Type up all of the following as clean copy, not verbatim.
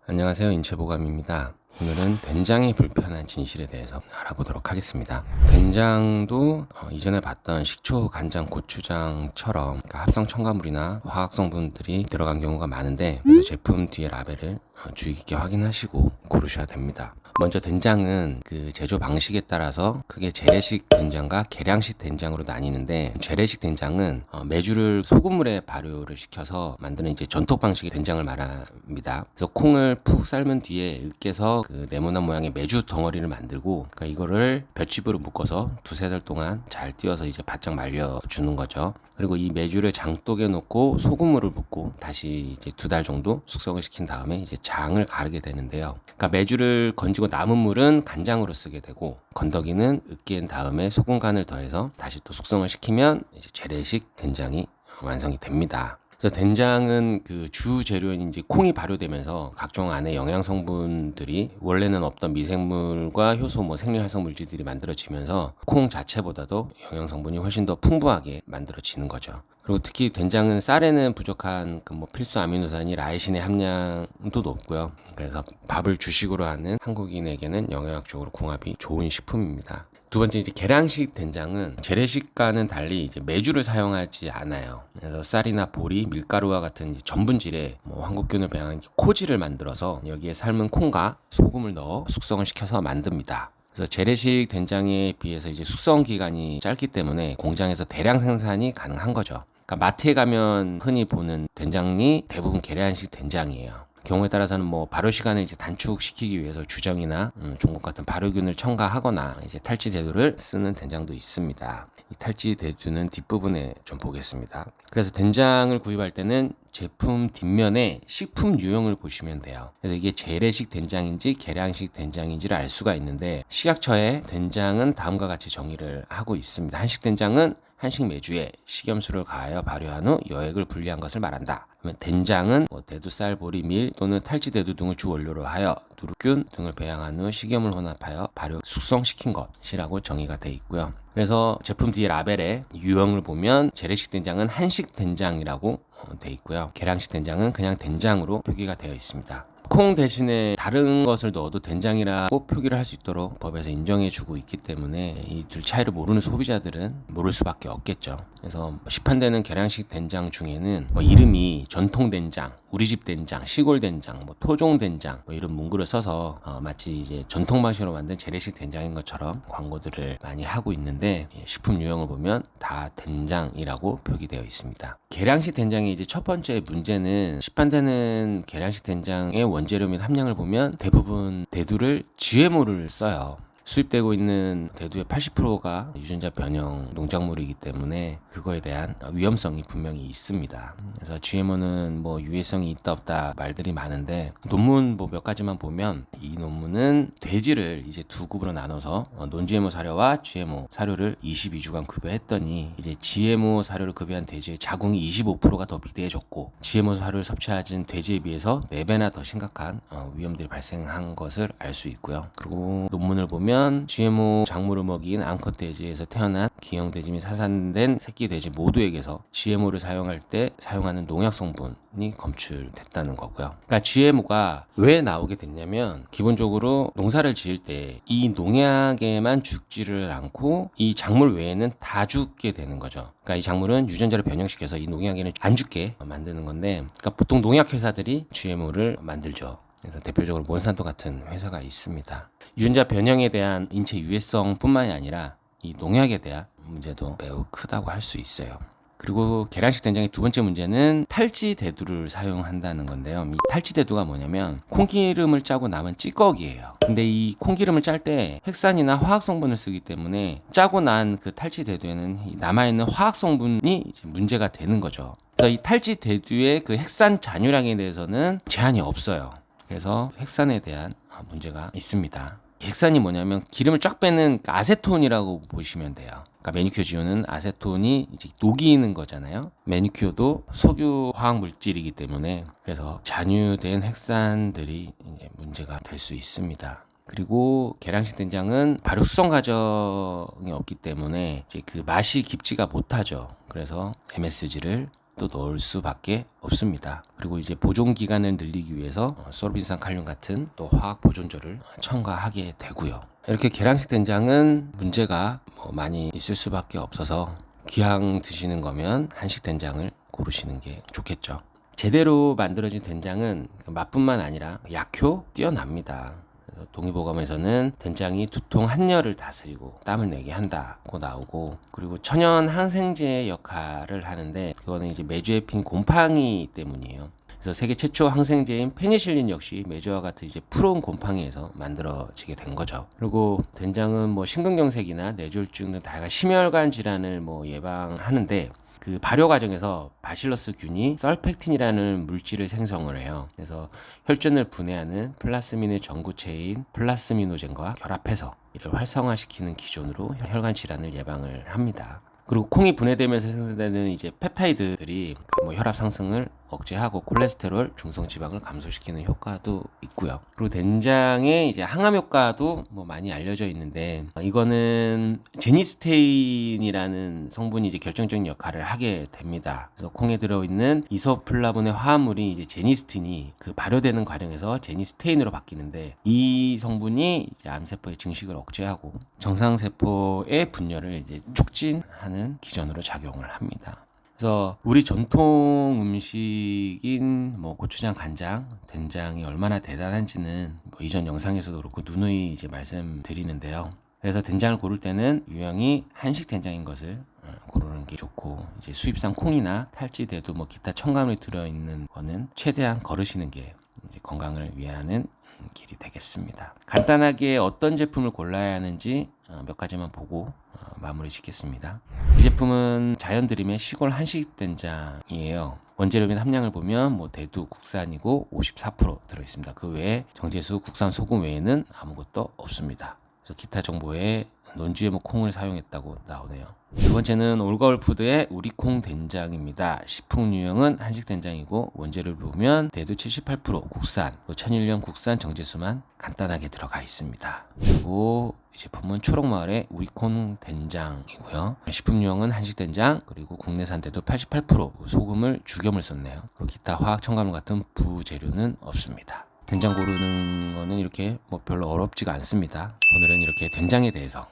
안녕하세요. 인체보감입니다. 오늘은 된장이 불편한 진실에 대해서 알아보도록 하겠습니다. 된장도 이전에 봤던 식초, 간장, 고추장처럼 합성 첨가물이나 화학 성분들이 들어간 경우가 많은데, 그래서 제품 뒤에 라벨을 주의 깊게 확인하시고 고르셔야 됩니다. 먼저 된장은 그 제조 방식에 따라서 크게 재래식 된장과 계량식 된장으로 나뉘는데, 재래식 된장은 메주를 소금물에 발효를 시켜서 만드는 이제 전통 방식의 된장을 말합니다. 그래서 콩을 푹 삶은 뒤에 으깨서 그 네모난 모양의 메주 덩어리를 만들고, 그러니까 이거를 볏짚으로 묶어서 두세 달 동안 잘 띄워서 이제 바짝 말려주는 거죠. 그리고 이 메주를 장독에 넣고 소금물을 붓고 다시 이제 2달 정도 숙성을 시킨 다음에 이제 장을 가르게 되는데요. 그러니까 메주를 건지고 남은 물은 간장으로 쓰게 되고, 건더기는 으깬 다음에 소금간을 더해서 다시 또 숙성을 시키면 이제 재래식 된장이 완성이 됩니다. 그래서 된장은 그 주 재료인 이제 콩이 발효되면서 각종 안에 영양 성분들이 원래는 없던 미생물과 효소, 생리활성 물질들이 만들어지면서 콩 자체보다도 영양 성분이 훨씬 더 풍부하게 만들어지는 거죠. 그리고 특히 된장은 쌀에는 부족한 그 필수 아미노산이 라이신의 함량도 높고요. 그래서 밥을 주식으로 하는 한국인에게는 영양학적으로 궁합이 좋은 식품입니다. 두 번째, 이제 계량식 된장은 재래식과는 달리 이제 메주를 사용하지 않아요. 그래서 쌀이나 보리, 밀가루와 같은 전분질에 황국균을 배양한 코지를 만들어서 여기에 삶은 콩과 소금을 넣어 숙성을 시켜서 만듭니다. 그래서 재래식 된장에 비해서 이제 숙성 기간이 짧기 때문에 공장에서 대량 생산이 가능한 거죠. 그러니까 마트에 가면 흔히 보는 된장이 대부분 계량식 된장이에요. 경우에 따라서는 발효 시간을 이제 단축시키기 위해서 주정이나 종국 같은 발효균을 첨가하거나 이제 탈지 대두를 쓰는 된장도 있습니다. 이 탈지 대두는 뒷부분에 좀 보겠습니다. 그래서 된장을 구입할 때는 제품 뒷면에 식품 유형을 보시면 돼요. 그래서 이게 재래식 된장인지 계량식 된장인지를 알 수가 있는데, 식약처에 된장은 다음과 같이 정의를 하고 있습니다. 한식 된장은 한식 메주에 식염수를 가하여 발효한 후 여액을 분리한 것을 말한다. 그러면 된장은 대두쌀, 보리, 밀 또는 탈지 대두 등을 주 원료로 하여 누룩균 등을 배양한 후 식염을 혼합하여 발효 숙성시킨 것이라고 정의가 되어 있고요. 그래서 제품 뒤에 라벨에 유형을 보면 재래식 된장은 한식 된장이라고 되어 있고요. 계량식 된장은 그냥 된장으로 표기가 되어 있습니다. 콩 대신에 다른 것을 넣어도 된장이라고 표기를 할 수 있도록 법에서 인정해주고 있기 때문에 이 둘 차이를 모르는 소비자들은 모를 수밖에 없겠죠. 그래서 시판되는 계량식 된장 중에는 이름이 전통 된장, 우리집 된장, 시골 된장, 토종 된장 이런 문구를 써서 마치 이제 전통 방식으로 만든 재래식 된장인 것처럼 광고들을 많이 하고 있는데, 식품 유형을 보면 다 된장이라고 표기되어 있습니다. 계량식 된장의 이제 첫 번째 문제는, 시판되는 계량식 된장의 원재료 및 함량을 보면 대부분 대두를 GMO를 써요. 수입되고 있는 대두의 80%가 유전자 변형 농작물이기 때문에 그거에 대한 위험성이 분명히 있습니다. 그래서 GMO는 유해성이 있다 없다 말들이 많은데, 논문 몇 가지만 보면 이 논문은 돼지를 이제 두 굽으로 나눠서 논-GMO 사료와 GMO 사료를 22주간 급여했더니 이제 GMO 사료를 급여한 돼지의 자궁이 25%가 더 비대해졌고, GMO 사료를 섭취하진 돼지에 비해서 4배나 더 심각한 위험들이 발생한 것을 알 수 있고요. 그리고 논문을 보면 GMO 작물을 먹인 암컷 돼지에서 태어난 기형 돼지 및 사산된 새끼 돼지 모두에게서 GMO를 사용할 때 사용하는 농약 성분이 검출됐다는 거고요. 그러니까 GMO가 왜 나오게 됐냐면, 기본적으로 농사를 지을 때 이 농약에만 죽지를 않고 이 작물 외에는 다 죽게 되는 거죠. 그러니까 이 작물은 유전자를 변형시켜서 이 농약에는 안 죽게 만드는 건데, 그러니까 보통 농약 회사들이 GMO를 만들죠. 그래서 대표적으로 몬산토 같은 회사가 있습니다. 유전자 변형에 대한 인체 유해성 뿐만이 아니라 이 농약에 대한 문제도 매우 크다고 할 수 있어요. 그리고 계량식 된장의 두 번째 문제는 탈지 대두를 사용한다는 건데요. 이 탈지 대두가 뭐냐면 콩기름을 짜고 남은 찌꺼기예요. 근데 이 콩기름을 짤 때 핵산이나 화학 성분을 쓰기 때문에 짜고 난 그 탈지 대두에는 남아있는 화학 성분이 이제 문제가 되는 거죠. 그래서 이 탈지 대두의 그 핵산 잔유량에 대해서는 제한이 없어요. 그래서 핵산에 대한 문제가 있습니다. 핵산이 뭐냐면 기름을 쫙 빼는 아세톤이라고 보시면 돼요. 그러니까 매니큐어 지우는 아세톤이 이제 녹이는 거잖아요. 매니큐어도 석유 화학 물질이기 때문에, 그래서 잔유된 핵산들이 이제 문제가 될 수 있습니다. 그리고 계량식 된장은 발효 숙성 과정이 없기 때문에 이제 그 맛이 깊지가 못하죠. 그래서 MSG를 또 넣을 수밖에 없습니다. 그리고 이제 보존 기간을 늘리기 위해서 소르빈산 칼륨 같은 또 화학 보존제를 첨가하게 되고요. 이렇게 계량식 된장은 문제가 많이 있을 수밖에 없어서 기왕 드시는 거면 한식 된장을 고르시는 게 좋겠죠. 제대로 만들어진 된장은 맛뿐만 아니라 약효 뛰어납니다. 그래서 동의보감에서는 된장이 두통 한열을 다스리고 땀을 내게 한다고 나오고, 그리고 천연 항생제 역할을 하는데 그거는 이제 메주에 핀 곰팡이 때문이에요. 그래서 세계 최초 항생제인 페니실린 역시 메주와 같은 이제 푸른 곰팡이에서 만들어지게 된 거죠. 그리고 된장은 심근경색이나 뇌졸중 등 다양한 심혈관 질환을 예방하는데, 그 발효 과정에서 바실러스 균이 설펙틴이라는 물질을 생성을 해요. 그래서 혈전을 분해하는 플라스민의 전구체인 플라스미노젠과 결합해서 이를 활성화시키는 기전으로 혈관 질환을 예방을 합니다. 그리고 콩이 분해되면서 생성되는 이제 펩타이드들이 혈압 상승을 억제하고 콜레스테롤, 중성 지방을 감소시키는 효과도 있고요. 그리고 된장의 이제 항암 효과도 많이 알려져 있는데, 이거는 제니스테인이라는 성분이 이제 결정적인 역할을 하게 됩니다. 그래서 콩에 들어있는 이소플라본의 화합물이 이제 제니스틴이 그 발효되는 과정에서 제니스테인으로 바뀌는데, 이 성분이 이제 암세포의 증식을 억제하고 정상세포의 분열을 이제 촉진하는 기전으로 작용을 합니다. 그래서 우리 전통 음식인 고추장, 간장, 된장이 얼마나 대단한지는 이전 영상에서도 그렇고 누누이 이제 말씀드리는데요. 그래서 된장을 고를 때는 유형이 한식 된장인 것을 고르는 게 좋고, 이제 수입산 콩이나 탈지돼도 기타 첨가물이 들어있는 거는 최대한 거르시는 게 이제 건강을 위하는 길이 되겠습니다. 간단하게 어떤 제품을 골라야 하는지 몇 가지만 보고 마무리 짓겠습니다. 이 제품은 자연드림의 시골 한식 된장이에요. 원재료 및 함량을 보면 대두 국산이고 54% 들어있습니다. 그 외에 정제수 국산 소금 외에는 아무것도 없습니다. 그래서 기타 정보에 논지에모 콩을 사용했다고 나오네요. 두 번째는 올가올푸드의 우리콩 된장입니다. 식품 유형은 한식 된장이고 원재료를 보면 대두 78% 국산, 천일염 국산 정제수만 간단하게 들어가 있습니다. 그리고 이 제품은 초록마을의 우리콩 된장이고요. 식품 유형은 한식 된장, 그리고 국내산 대두 88% 소금을 죽염을 썼네요. 그리고 기타 화학 첨가물 같은 부재료는 없습니다. 된장 고르는 거는 이렇게 별로 어렵지가 않습니다. 오늘은 이렇게 된장에 대해서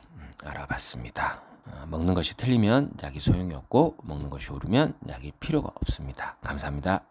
알아봤습니다. 먹는 것이 틀리면 약이 소용이 없고, 먹는 것이 옳으면 약이 필요가 없습니다. 감사합니다.